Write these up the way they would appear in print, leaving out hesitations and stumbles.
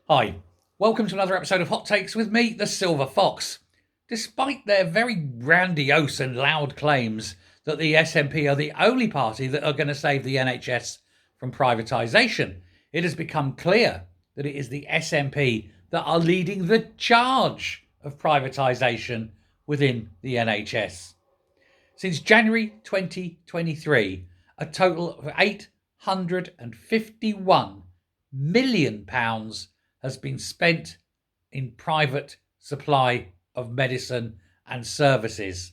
Hi, welcome to another episode of Hot Takes with me, the Silver Fox. Despite their very grandiose and loud claims that the SNP are the only party that are going to save the NHS from privatisation, it has become clear that it is the SNP that are leading the charge of privatisation within the NHS. Since January 2023, a total of £851 million has been spent in private supply of medicine and services.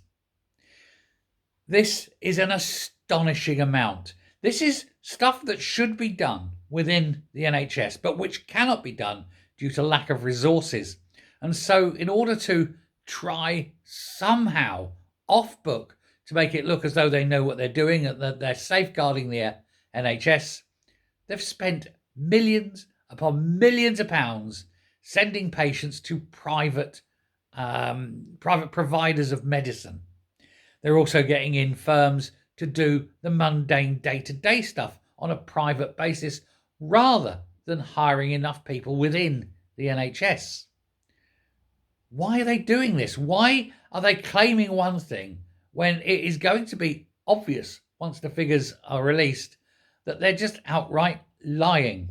This is an astonishing amount. This is stuff that should be done within the NHS, but which cannot be done due to lack of resources. And so, in order to try somehow off book to make it look as though they know what they're doing and that they're safeguarding the NHS, they've spent millions upon millions of pounds sending patients to private providers of medicine. They're also getting in firms to do the mundane day-to-day stuff on a private basis rather than hiring enough people within the NHS. Why are they doing this? Why are they claiming one thing when it is going to be obvious once the figures are released that they're just outright lying?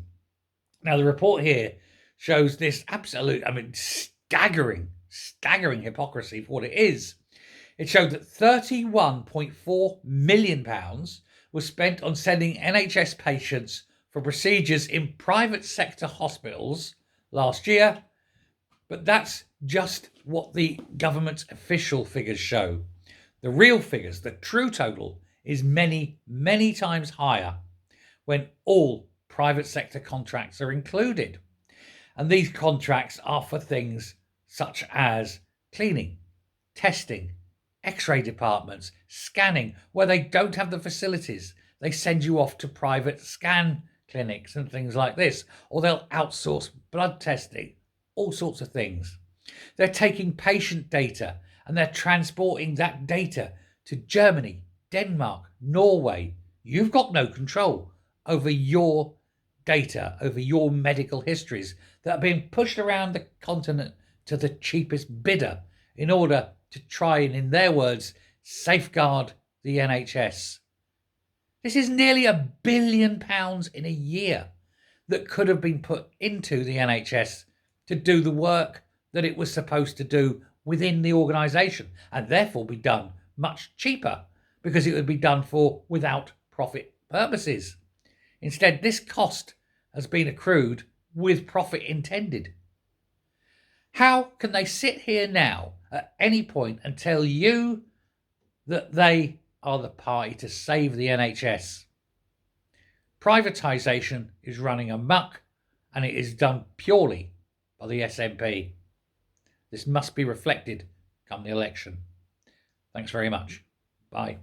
Now, the report here shows this absolute, staggering hypocrisy for what it is. It showed that £31.4 million was spent on sending NHS patients for procedures in private sector hospitals last year, but that's just what the government official figures show. The real figures, the true total, is many, many times higher when all private sector contracts are included. And these contracts are for things such as cleaning, testing, x-ray departments, scanning, where they don't have the facilities. They send you off to private scan clinics and things like this, or they'll outsource blood testing, all sorts of things. They're taking patient data and they're transporting that data to Germany, Denmark, Norway. You've got no control over your data, over your medical histories that are being pushed around the continent to the cheapest bidder in order to try and, in their words, safeguard the NHS. This is nearly £1 billion in a year that could have been put into the NHS to do the work that it was supposed to do within the organisation, and therefore be done much cheaper because it would be done for without profit purposes. Instead, this cost has been accrued with profit intended. How can they sit here now at any point and tell you that they are the party to save the NHS? Privatisation is running amok, and it is done purely by the SNP. This must be reflected come the election. Thanks very much. Bye.